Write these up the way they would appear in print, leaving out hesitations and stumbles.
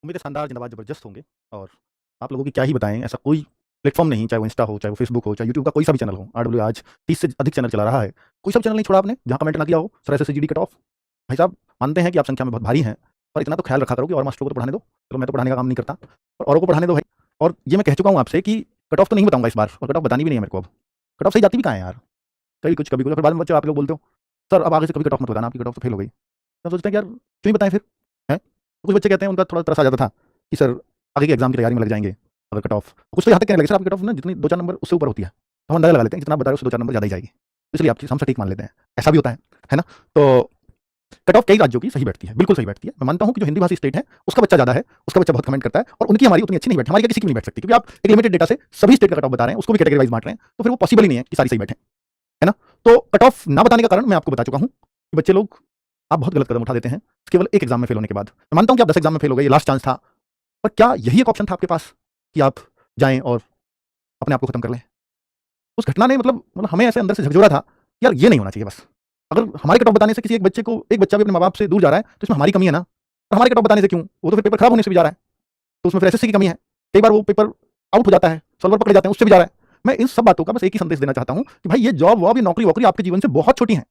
उम्मीद है शानदार, जिंदाबाद, ज़बरदस्त होंगे। और आप लोगों की क्या ही बताएँ, ऐसा कोई प्लेटफ़ॉर्म नहीं, चाहे वो इंस्टा हो, चाहे वो फेसबुक हो, चाहे यूट्यूब का कोई सा भी चैनल हो। आरडब्ल्यू आज 30 से अधिक चैनल चला रहा है। कोई सा भी चैनल नहीं छोड़ा आपने, जहाँ कमेंट ना किया हो, सर एसएससीजीडी कट ऑफ। भाई साहब, मानते हैं कि आप संख्या में बहुत भारी हैं, पर इतना तो ख़्याल रखा करो कि और मास्टरों को तो पढ़ाने दो। चलो, मैं तो पढ़ाने का काम नहीं करता, और औरों को पढ़ाने दो भाई। और ये मैं कह चुका हूँ आपसे कि कट ऑफ तो नहीं बताऊँगा इस बार, और कट ऑफ बतानी भी नहीं है मेरे को अब। कट ऑफ सही जाती भी कहाँ है यार? कभी कुछ, फिर बाद में बच्चे आप लोग बोलते हो, सर अब आगे से कभी कट ऑफ मत बताना, आपकी कट ऑफ तो फेल हो गई। तो सोचते हैं कि यार क्यों ही बताएँ फिर, हैं? तो कुछ बच्चे कहते हैं, उनका थोड़ा तरस आ जाता था कि सर आगे के एग्ज़ाम की तैयारी में लग जाएँगे अगर कट ऑफ। कुछ तो यहाँ तक कहने लगे, सर आपकी कट ऑफ ना जितनी 2-4 नंबर उससे ऊपर होती है। तो हम अंदाज़ा लगा लेते हैं जितना आप बता रहे हो उससे 2-4 नंबर ज़्यादा ही जाएगी। इसलिए आप हम सटीक मान लेते हैं। ऐसा भी होता है ना? तो कट ऑफ कई राज्यों की सही बैठती है, बिल्कुल सही बैठती है। मैं मानता हूँ कि जो हिंदी भाषी स्टेट है, उसका बच्चा ज़्यादा है, उसका बच्चा बहुत कमेंट करता है, और उनकी हमारी उतनी अच्छी नहीं बैठती, हमारी क्या किसी की भी नहीं बैठ सकती, क्योंकि आप एक लिमिटेड डेटा से सभी स्टेट का कट ऑफ बता रहे हैं, उसको भी कैटेगरी वाइज़ बाँट रहे हैं, तो फिर वो पॉसिबल ही नहीं है कि सारी सही बैठे, है ना? तो कट ऑफ ना बताने का कारण मैं आपको बता चुका हूँ कि बच्चे लोग, आप बहुत गलत कदम उठा देते हैं केवल एक एग्ज़ाम में फेल होने के बाद। मैं मानता हूँ कि आप 10 एग्ज़ाम में फेल हो गए, ये लास्ट चांस था, पर क्या यही एक ऑप्शन था आपके पास कि आप जाएँ और अपने आप को खत्म कर लें? उस घटना ने मतलब हमें ऐसे अंदर से झकझोरा था, यार ये नहीं होना चाहिए बस। अगर हमारे कट ऑफ बताने से किसी एक बच्चे को, एक बच्चा भी अपने माँ-बाप से दूर जा रहा है, तो इसमें हमारी कमी है ना? और हमारे कट ऑफ बताने से क्यों? वो तो फिर पेपर खराब होने से भी जा रहा है, तो उसमें फिर एसएससी की कमी है। कई बार वो पेपर आउट हो जाता है, सॉल्वर पकड़े जाते हैं, उससे भी जा रहा है। मैं इन सब बातों का बस एक ही संदेश देना चाहता हूँ कि भाई ये जॉब-वॉब, ये नौकरी-वोकरी आपके जीवन से बहुत छोटी हैं।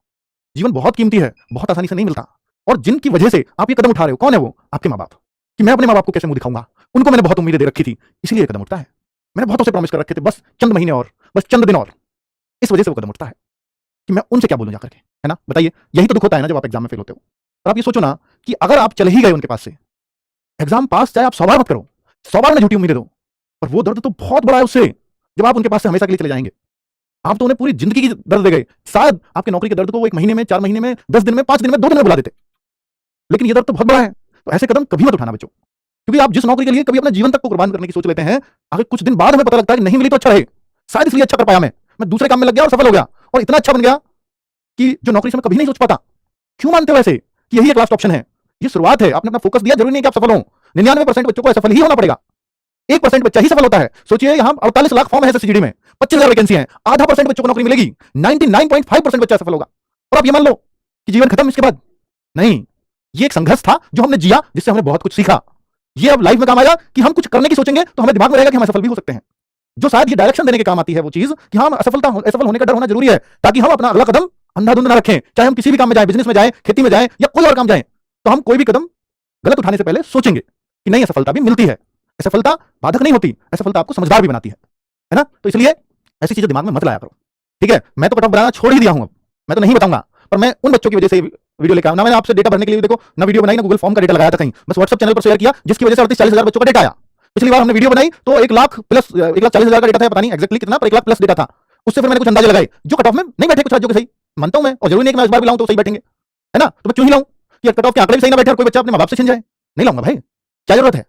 जीवन बहुत कीमती है, बहुत आसानी से नहीं मिलता, और जिनकी वजह से आप ये कदम उठा रहे हो, कौन है वो? आपके माँ-बाप। कि मैं अपने माँ-बाप को कैसे मुँह दिखाऊँगा? उनको मैंने बहुत उम्मीदें दे रखी थी, इसलिए ये कदम उठता है। मैंने बहुतों से प्रॉमिस कर रखे थे, बस चंद महीने और, बस चंद दिन और। इस वजह से वो कदम उठता है कि मैं उनसे क्या बोलूँ जाकर के, है ना? बताइए, यही तो दुःख होता है ना जब आप एग्ज़ाम में फेल होते हो। और आप ये सोचो ना कि अगर आप चले ही गए उनके पास से, एग्ज़ाम पास चाहे आप 100 बार मत करो, 100 बार उन्हें झूठी उम्मीदें दो, पर वो दर्द तो बहुत बड़ा है उससे, जब आप उनके पास से हमेशा के लिए चले जाएँगे। आप तो उन्हें पूरी ज़िंदगी की दर्द दे गए। शायद आपकी नौकरी के दर्द को वो 1 महीने में, 4 महीने में, 10 दिन में, 5 दिन में, 2 दिन में भुला देते। लेकिन ये दर्द तो बहुत बड़ा है। तो ऐसे कदम कभी मत उठाना बच्चों। क्योंकि आप जिस नौकरी के लिए कभी अपने जीवन तक को कुर्बान करने की सोच लेते हैं, अगर कुछ दिन बाद हमें पता लगता है कि नहीं मिली तो अच्छा रहे। शायद इसलिए अच्छा कर पाया मैं दूसरे काम में लग गया और सफल हो गया, और इतना अच्छा बन गया कि जो नौकरी से मैं कभी नहीं सोच पाता। क्यों मानते हो ऐसे कि यही एक लास्ट ऑप्शन है? ये शुरुआत है, आपने अपना फोकस दिया, जरूरी नहीं कि आप सफल हो। 99% बच्चों को असफल ही होना पड़ेगा, 1% बच्चा ही सफल होता है। सोचिए, यहाँ 48 लाख फॉर्म है एसएससीजीडी में, 25,000 वैकेंसी है, आधा % बच्चों को नौकरी मिलेगी, 99.5% बच्चा सफल होगा। और आप ये मान लो कि जीवन खत्म इसके बाद? नहीं, ये एक संघर्ष था जो हमने जिया, जिससे हमने बहुत कुछ सीखा। ये अब लाइफ में काम आएगा कि हम कुछ करने की सोचेंगे तो हमें दिमाग में रहेगा कि हम असफल भी हो सकते हैं। जो शायद ये डायरेक्शन देने के काम आती है वो चीज कि हम असफल होने का डर होना जरूरी है, ताकि हम अपना अगला कदम अंधाधुंध ना रखें। चाहे हम किसी भी काम में जाएं, बिजनेस में जाएं, खेती में जाएं, या कोई और काम जाएं, तो हम कोई भी कदम गलत उठाने से पहले सोचेंगे कि नहीं, असफलता भी मिलती है। असफलता बाधक नहीं होती, असफलता आपको समझदार भी बनाती है ना? तो इसलिए ऐसी चीजें दिमाग में मत लाया करो, ठीक है? मैं तो कट ऑफ बनाना छोड़ ही दिया हूं, अब मैं तो नहीं बताऊंगा। पर मैं उन बच्चों की वजह से वीडियो लेकर आया ना, मैंने आपसे डेटा भरने के लिए देखो ना वीडियो बनाई, ना गूगल फॉर्म का डेटा लगाया था कहीं, बस व्हाट्सएप चैनल पर शेयर किया, जिसकी वजह से 38-40 हजार बच्चों का डेटा आया। पिछली बार हमने वीडियो बनाई तो 1 लाख प्लस 1,40,000 का डेटा था, पता नहीं एक्जैक्टली कितना, पर 1 लाख प्लस डेटा था। उससे फिर मैंने कुछ अंदाजे लगाए जो कट ऑफ में नहीं बैठे कुछ राज्यों के सही, मानता हूं मैं, और जरूरी नहीं कि मैं इस बार भी लाऊं तो सही बैठेंगे, है ना? तो मैं क्यों ही लाऊं कि कट ऑफ के आंकड़े भी सही ना बैठे और कोई बच्चा अपने मां बाप से छिन जाए? नहीं लाऊंगा भाई, क्या जरूरत है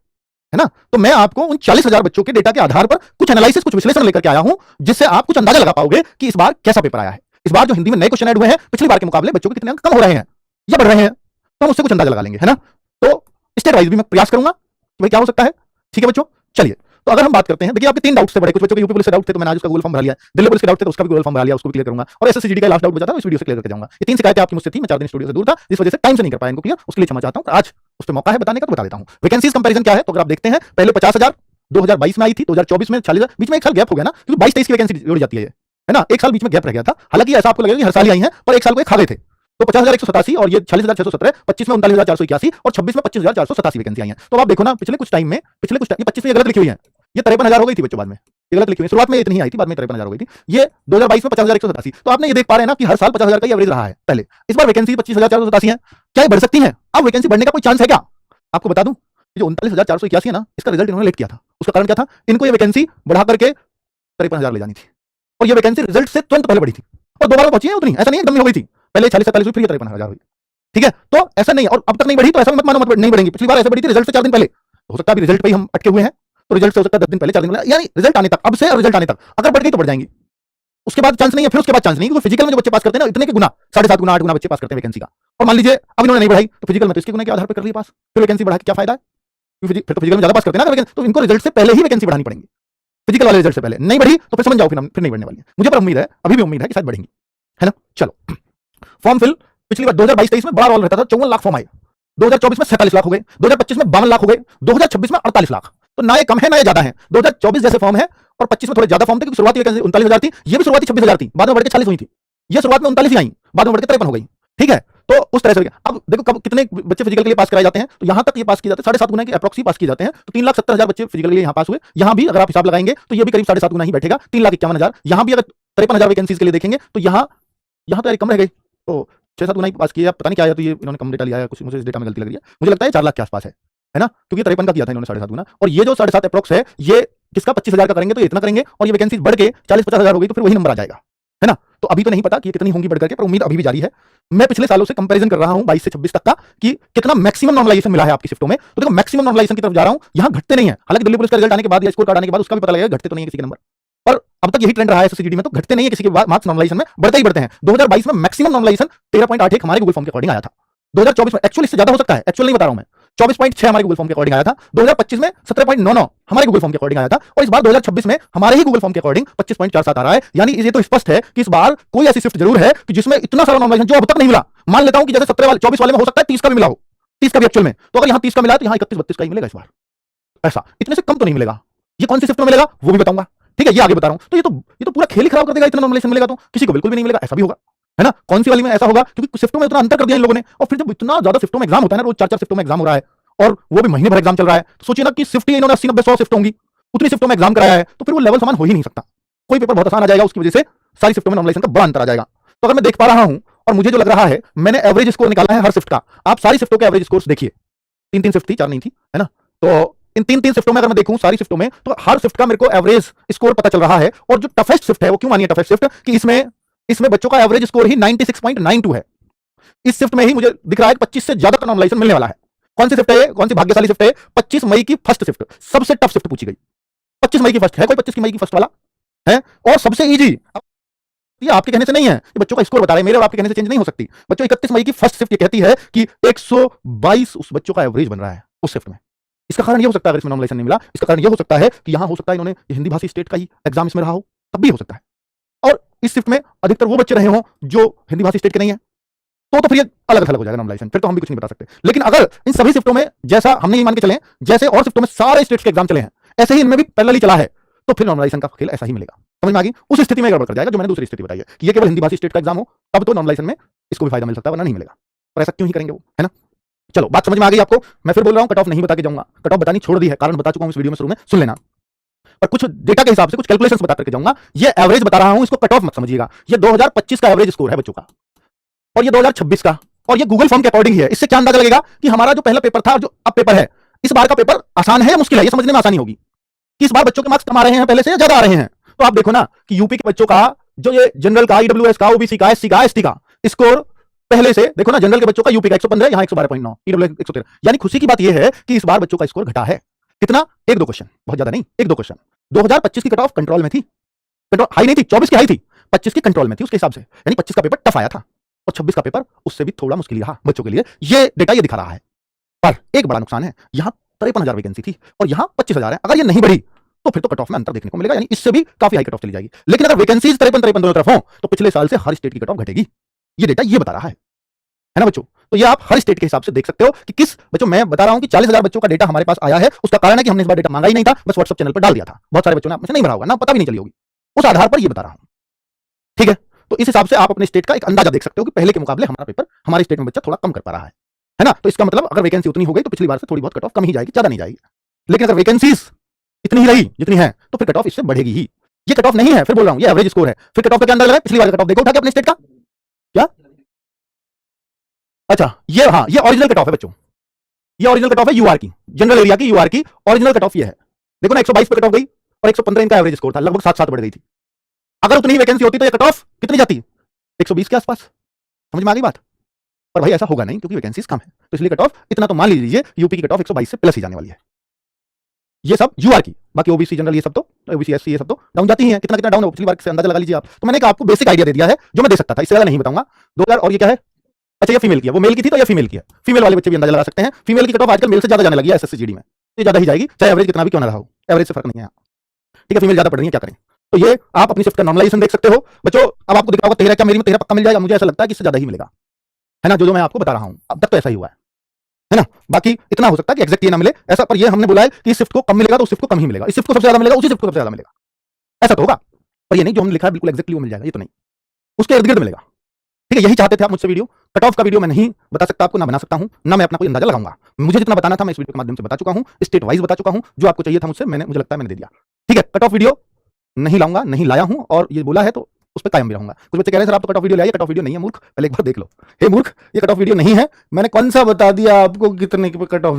ना? तो मैं आपको उन 40,000 बच्चों के डेटा के आधार पर कुछ एनालिसिस, कुछ विश्लेषण लेकर के आया हूं, जिससे आप कुछ अंदाजा लगा पाओगे कि इस बार कैसा पेपर आया है। इस बार जो हिंदी में नए क्वेश्चन ऐड हुए हैं, पिछली बार के मुकाबले बच्चों के कितने अंक कम हो रहे हैं या बढ़ रहे हैं, तो हम उससे कुछ अंदाजा लगा लेंगे, है ना? तो स्टेट वाइज भी मैं प्रयास करूंगा कि भाई क्या हो सकता है। ठीक है बच्चों, चलिए। तो अगर हम बात करते हैं, देखिए आपके 3 डाउट्स थे बड़े, कुछ बच्चों के यूपी पुलिस से डाउट थे, तो मैंने आज उसका गूगल फॉर्म भरा लिया। दिल्ली पुलिस के डाउट थे तो उसका भी गूगल फॉर्म भरा लिया, उसको भी क्लियर करूंगा। और एसएससीजीडी का लास्ट डाउट बचा था, इस वीडियो से क्लियर करके जाऊंगा। ये 3 शिकायतें आपकी मुझसे थी, मैं 4 दिन स्टूडियो से दूर था, इस वजह से टाइम से नहीं कर पाया इनको क्लियर, उसके लिए क्षमा चाहता हूं। आज उस पे मौका है बताने का, तो बता देता हूं। वैकेंसीज कंपैरिजन क्या है, तो अगर आप देखते हैं, पहले 50,000 2022 में आई थी, 2024 में 40,000, बीच में 1 साल गैप हो गया ना, क्योंकि 22-23 की वैकेंसी जोड़ी जाती है ना? 1 साल बीच में गैप रह गया था। हालांकि ऐसा आपको लगेगा कि हर साल ही आई हैं, पर 1 साल को ये खा गए थे। तो 50,187 और ये 40,617, 25 में 39,481 और 26 में 25,487 वैकेंसी आई हैं। तो आप देखो ना, पिछले कुछ टाइम, ये 25 में ये गलत लिखी हुई है, ये 53,000 हो गई थी बच्चों बाद में, ये गलत लिखी हुई है। शुरुआत में इतनी ही आई थी, बाद में 53,000 हो गई थी। ये 2022 में 50,187। तो आपने ये देख पा रहे हैं ना कि हर साल 50,000 का एवरेज रहा है पहले। इस बार वैकेंसी 25,487 है। क्या ये बढ़ सकती है? अब वैकेंसी बढ़ने का कोई चांस है क्या? आपको बता दूं, जो 39,481 है ना, इसका रिजल्ट इन्होंने लेट किया था। उसका कारण क्या था? इनको ये वैकेंसी बढ़ा करके 53,000 ले जानी थी, और ये वैकेंसी रिजल्ट से तुरंत पहले बढ़ी थी, और दोबारा पहुंची है उतनी, ऐसा नहीं एकदम हो गई थी। पहले 40-47 हुई, फिर 53,000 हुई। ठीक है, तो ऐसा नहीं है, और अब तक नहीं बढ़ी तो ऐसा मत मानो मत नहीं बढ़ेंगी। पिछली बार ऐसे बढ़ी थी रिजल्ट से 4 दिन पहले, हो सकता है रिजल्ट पे ही हम अटके हुए हैं, तो रिजल्ट से हो सकता है 10 दिन पहले, 4 दिन पहले, यानी रिजल्ट आने तक, अब से रिजल्ट आने तक अगर बढ़ गई तो बढ़ जाएंगी। उसके बाद चांस नहीं है, फिर उसके बाद चांस नहीं, क्योंकि फिजिकल में जो बच्चे पास करते हैं ना, इतने के गुना, 7.5 गुना, 8 गुना बच्चे पास करते हैं वैकेंसी का। और मान लीजिए अब इन्होंने नहीं बढ़ाई, तो फिजिकल में तो इसके गुना के आधार पर कर लिया पास, फिर वैकेंसी बढ़ा के क्या फायदा है? फिर तो फिजिकल में ज्यादा पास करते हैं ना, तो इनको रिजल्ट से पहले ही वैकेंसी बढ़ानी पड़ेगी। फिजिकल वाले रिजल्ट से पहले नहीं बढ़ी तो फिर समझ जाओ, फिर नहीं बढ़ने वाली है। मुझे पर उम्मीद है, अभी भी उम्मीद है कि शायद बढ़ेंगी, है ना? चलो, फॉर्म फिल पिछली बार 2022-23 में बड़ा रोल रहता था, 54 लाख फॉर्म आए। 2024 में 47 लाख हो गए, 2025 में 52 लाख हो गए, 2026 में 48 लाख। तो ना ये कम है ना ये ज्यादा है। 2024 जैसे फॉर्म है और 25 में थोड़े ज्यादा फॉर्म थे क्योंकि शुरुआती वैकेंसी 39,000 थी, ये भी शुरुआती 26,000 थी, बाद में बढ़ के 40 हुई थी। ये शुरुआत में 39 ही आई, बाद में बढ़ के 53 हो गई। ठीक है, तो उस तरह से अब देखो कब कितने बच्चे फिजिकल के लिए पास कराए जाते हैं, तो यहां तक ये पास किए जाते हैं 7.5 गुना के अप्रॉक्सी पास किए जाते हैं। तो 3,70,000 बच्चे फिजिकल के लिए यहां पास हुए। यहां भी अगर आप हिसाब लगाएंगे तो ये भी करीब 7.5 गुना ही बैठेगा, 3,51,000। यहां भी अगर 53,000 वैकेंसीज के लिए देखेंगे तो यहां तो यार कम रह गई, तो 6-7 गुना ही पास किया, पता नहीं क्या आया, तो ये इन्होंने कम डेटा लिया है कुछ, मुझे इस डेटा में गलती लग रही है। मुझे लगता है 4 लाख के आसपास है ना, क्योंकि 53 का किया था इन्होंने 7.5 गुना, और ये जो 7.5 अप्रॉक्स है ये किसका 25,000 का करेंगे तो इतना करेंगे, और ये वैकेंसीज बढ़ के 40-50,000 हो गई तो फिर वही नंबर आ जाएगा, है ना। तो अभी तो नहीं पता कि कितनी होंगी बढ़ करके, पर उम्मीद अभी भी जारी है। मैं पिछले सालों से कंपैरिजन कर रहा हूं 22 से 26 तक का कि कितना मैक्सिमम नॉर्मलाइजेशन मिला है आपकी शिफ्टों में। तो देखो मैक्सिमम नॉर्मलाइजेशन की तरफ जा रहा हूं, यहां घटते नहीं है। हालांकि दिल्ली पुलिस का रिजल्ट आने के बाद या स्कोर कार्ड आने के बाद उसका भी पता लगेगा घटते तो नहीं है किसी के नंबर, पर अब तक यही ट्रेंड रहा है एसएससीजीडी में, तो घटते नहीं है किसी के मार्क्स नॉर्मलाइजेशन में, बढ़ते ही बढ़ते हैं। 2022 में मैक्सिमम नॉर्मलाइजेशन 13.81 हमारे गूगल फॉर्म के अकॉर्डिंग आया था। 2024 में एक्चुअली इससे ज्यादा हो सकता है, एक्चुअल नहीं बता रहा हूं मैं, 24.6 हमारे गूगल फॉर्म के अकॉर्डिंग आया था। 2025 में 17.99 हमारे गूगल फॉर्म के अकॉर्डिंग आया था, और इस बार 2026 में हमारे ही गूगल फॉर्म के अकॉर्डिंग 25.47 आ रहा है। यानी ये तो स्पष्ट है कि इस बार कोई ऐसी शिफ्ट जरूर है कि जिसमें इतना सारा नॉर्मलाइजेशन जो अब तक नहीं मिला। मान लेता हूं कि जैसे 17 वाले 24 वाले में हो सकता है 30 का भी मिला हो, 30 का भी एक्चुअल में, तो अगर यहां 30 का मिला है तो यहां 31-32 का ही मिलेगा इस बार। ऐसा इतने से कम तो नहीं मिलेगा। ये कौन सी शिफ्ट में मिलेगा वो भी बताऊंगा, ठीक है, ये आगे बता रहा हूं। तो ये तो पूरा खेल ही खराब कर देगा, इतना नॉर्मलाइजेशन मिलेगा तो किसी को बिल्कुल भी नहीं मिलेगा, ऐसा भी होगा, है ना। कौन सी वाली में ऐसा होगा, क्योंकि शिफ्टों में उतना अंतर कर दिया इन लोगों ने, और फिर जब इतना ज्यादा शिफ्टों में एग्जाम होता है ना, रोज 4-4 शिफ्टों में एग्जाम हो रहा है, और वो भी महीने भर एग्जाम चल रहा है, तो सोचिए ना कि शिफ्ट ही इन्होंने 80-90-100 शिफ्ट होंगी, उतनी शिफ्टों में एग्जाम कराया है, तो फिर वो लेवल समान हो ही नहीं सकता। कोई पेपर बहुत आसान आ जाएगा, उसकी वजह से सारी शिफ्टों में नॉर्मलाइजेशन का बड़ा अंतर आ जाएगा। तो अगर मैं देख पा रहा हूं और मुझे जो लग रहा है, मैंने एवरेज स्कोर निकाला है हर शिफ्ट का। आप सारी शिफ्टों के एवरेज स्कोर देखिए, 3-3 शिफ्ट थी, 4 नहीं थी, है ना। तो इन 3-3 शिफ्टों में अगर मैं देखूं सारी शिफ्टों में, तो हर शिफ्ट का मेरे को एवरेज स्कोर पता चल रहा है। और जो टफेस्ट शिफ्ट है वो क्यों मानिए टफेस्ट शिफ्ट, कि इसमें बच्चों का एवरेज स्कोर ही 96.92 है। इस शिफ्ट में ही मुझे दिख रहा है कि 25 से ज्यादा का नॉर्मलाइजेशन मिलने वाला है। कौन सी शिफ्ट है, कौन सी भाग्यशाली शिफ्ट है, 25 मई की फर्स्ट शिफ्ट, सबसे टफ शिफ्ट पूछी गई। 25 मई की फर्स्ट है, कोई 25 मई की फर्स्ट वाला है, और सबसे इजी। ये आपके कहने से नहीं है, ये बच्चों का स्कोर बता रहे हैं, मेरे और आपके कहने से चेंज नहीं हो सकती। बच्चों 31 मई की फर्स्ट शिफ्ट ये कहती है कि 122 उस बच्चों का एवरेज बन रहा है उस शिफ्ट में। इसका कारण ये हो सकता है, अगर इसमें नॉर्मलाइजेशन नहीं मिला, इसका कारण ये हो सकता है कि यहां हो सकता है इन्होंने हिंदी भाषी स्टेट का ही एग्जाम इसमें रहा हो, तब भी हो सकता है। और इस शिफ्ट में अधिकतर वो बच्चे रहे हों जो हिंदी भाषी स्टेट के नहीं है, तो फिर ये अलग थलग हो जाएगा नॉर्मलाइजेशन, फिर तो हम भी कुछ नहीं बता सकते। लेकिन अगर इन सभी शिफ्टों में जैसा हमने ये मान के चले, जैसे और शिफ्टों में सारे स्टेट्स के एग्जाम चले हैं, ऐसे ही इनमें भी पैरेलली चला है, तो फिर नॉर्मलाइजेशन का खेल ऐसा ही मिलेगा। समझ में आ गई। उस स्थिति में गड़बड़ कर जाएगा जो मैंने दूसरी स्थिति बताई है कि ये केवल हिंदी भाषी स्टेट का एग्जाम हो, तब तो नॉर्मलाइजेशन में इसको भी फायदा मिल सकता है, वरना नहीं मिलेगा। पर ऐसा क्यों ही करेंगे वो, है ना। चलो बात समझ में आ गई आपको। मैं फिर बोल रहा हूं, कट ऑफ नहीं बता के जाऊंगा, कट ऑफ बतानी छोड़ दी है, कारण बता चुका हूं इस वीडियो में शुरू में, सुन लेना। पर कुछ डेटा के हिसाब से कुछ कैलकुलेशंस बता करके जाऊंगा। ये एवरेज बता रहा हूं, इसको कट ऑफ मत समझिएगा। ये 2025 का एवरेज स्कोर है बच्चों का, और ये 2026 का, और ये गूगल फॉर्म के अकॉर्डिंग ही है। इससे क्या अंदाजा लगेगा कि हमारा जो पहला पेपर था और जो अब पेपर है, इस बार का पेपर आसान है या मुश्किल है, ये समझने में आसानी होगी कि इस बार बच्चों के मार्क्स कम आ रहे हैं पहले से या ज्यादा आ रहे हैं। तो आप देखो ना कि यूपी के बच्चों का जो ये जनरल का, ईडब्ल्यूएस का, ओबीसी का, एससी का, एसटी का स्कोर पहले से देखो ना, जनरल के बच्चों का यूपी का 115, यहां 112.9, ईडब्ल्यूएस 113। यानी खुशी की बात यह है कि इस बार बच्चों का स्कोर घटा है। कितना? 1-2 क्वेश्चन, बहुत ज्यादा नहीं, 1-2 क्वेश्चन। 2025 की कट ऑफ कंट्रोल में थी, कंट्रोल हाई नहीं थी, 24 की हाई थी, 25 की कंट्रोल में थी उसके हिसाब से। यानी 25 का पेपर टफ आया था और 26 का पेपर उससे भी थोड़ा मुश्किल रहा बच्चों के लिए। ये डेटा ये दिखा रहा है। पर एक बड़ा नुकसान है, यहां 53,000 वैकेंसी थी और यहां 25,000 है। अगर ये नहीं बढ़ी तो फिर तो कट ऑफ में अंतर देखने को मिलेगा, यानी इससे भी काफी हाई कट ऑफ चली जाएगी। लेकिन अगर वैकेंसीज 53 दोनों तरफ हो तो पिछले साल से हर स्टेट की कट ऑफ घटेगी। ये डेटा ये बता रहा है ना बच्चों। तो ये आप हर स्टेट के हिसाब से देख सकते हो कि किस बच्चों, मैं बता रहा हूं कि 40,000 बच्चों का डेटा हमारे पास आया है। उसका कारण है कि हमने इस बार डेटा मांगा ही नहीं था, बस व्हाट्सएप चैनल पर डाल दिया था। बहुत सारे बच्चों ने आपसे नहीं भरा होगा ना, पता भी नहीं चली होगी। उस आधार पर ये बता रहा हूं, ठीक है। तो इस हिसाब से आप अपने स्टेट का एक अंदाजा देख सकते हो कि पहले के मुकाबले हमारा पेपर, हमारे स्टेट में बच्चा थोड़ा कम कर पा रहा है ना। तो इसका मतलब अगर वैकेंसी उतनी हो गई तो पिछली बार से थोड़ी बहुत कट ऑफ कम ही जाएगी, ज्यादा नहीं जाएगी। लेकिन अगर वैकेंसीज इतनी ही रही जितनी है तो फिर कट ऑफ इससे बढ़ेगी ही। ये कट ऑफ नहीं है, फिर बोल रहा हूं, ये एवरेज स्कोर है। फिर कट ऑफ का क्या अंदर लगा, पिछली बार का कट ऑफ देखो उठा के अपने स्टेट का। क्या? अच्छा, ये हाँ, ये ओरिजिनल कट ऑफ है बच्चों, ये ओरिजिनल कट ऑफ है यूआर की, जनरल एरिया की यूआर की ओरिजिनल कट ऑफ ये है। देखो ना, 122 पे कट ऑफ गई और 115 इनका एवरेज स्कोर था, लगभग 7-7 बढ़ गई थी। अगर उतनी वैकेंसी होती तो ये कट ऑफ कितनी जाती? 120 के आसपास। समझ में आ गई बात। पर भाई ऐसा होगा नहीं क्योंकि वैकेंसीज कम है, तो इसलिए कट ऑफ इतना तो मान लीजिए यूपी की कट ऑफ 122 से प्लस ही जाने वाली है। ये सब यूआर की, बाकी ओबीसी जनरल ये सब तो, ओबीसी एससी ये सब तो डाउन जाती हैं। कितना कितना डाउन है पिछली बार से अंदाजा लगा लीजिए आप। तो मैंने आपको बेसिक आइडिया दे दिया है जो मैं दे सकता था, इससे ज्यादा नहीं बताऊंगा। 2000 और ये क्या है? अच्छा, ये फीमेल की है, वो मेल की थी तो ये फीमेल की है। फीमेल वाले बच्चे भी अंदाजा लगा सकते हैं। फीमेल की कट ऑफ आजकल मेल से ज्यादा जाने लगी है एसएससीजीडी में, ये ज्यादा ही जाएगी, चाहे एवरेज कितना भी क्यों ना रहा हो, एवरेज से फर्क नहीं है। ठीक है, फीमेल ज्यादा पढ़ रही है, क्या करें। तो ये आप अपनी शिफ्ट का नॉर्मलाइजेशन देख सकते हो बच्चों। अब आपको दिख रहा होगा 13, क्या मेरी में 13 पक्का मिल जाएगा? मुझे ऐसा लगता है कि इससे ज्यादा ही मिलेगा, है ना, जो मैं आपको बता रहा हूं। अब तक तो ऐसा ही हुआ है। है ना। बाकी इतना हो सकता है कि एग्जैक्ट ये ना मिले ऐसा, पर ये हमने बोला है कि इस शिफ्ट को कम मिलेगा तो उस शिफ्ट को कम ही मिलेगा, इस शिफ्ट को सबसे ज्यादा मिलेगा उसी शिफ्ट को सबसे ज्यादा मिलेगा, ऐसा तो होगा। पर ये नहीं जो हमने लिखा है बिल्कुल एग्जैक्टली वो मिल जाएगा, ये तो नहीं, उसके इर्द गिर्द मिलेगा। ठीक है, यही चाहते थे आप मुझसे वीडियो। कट ऑफ का वीडियो मैं नहीं बता सकता आपको, ना बना सकता हूं, ना मैं अपना कोई अंदाजा लगाऊंगा। मुझे जितना बताना था मैं इस वीडियो के माध्यम से बता चुका हूं, स्टेट वाइज बता चुका हूं, जो आपको चाहिए था मुझसे मुझे लगता है मैंने दे दिया। ठीक है, कट ऑफ वीडियो नहीं लाऊंगा, नहीं लाया हूं, और ये बोला है तो उस पर कायम भी रहूंगा। कुछ बच्चे कह रहे हैं सर आप तो कट ऑफ वीडियो लाइए, कट ऑफ वीडियो नहीं है मूर्ख, पहले एक बार देख लो। हे मूर्ख, ये कट ऑफ वीडियो नहीं है, मैंने कौन सा बता दिया आपको कितने पे कट ऑफ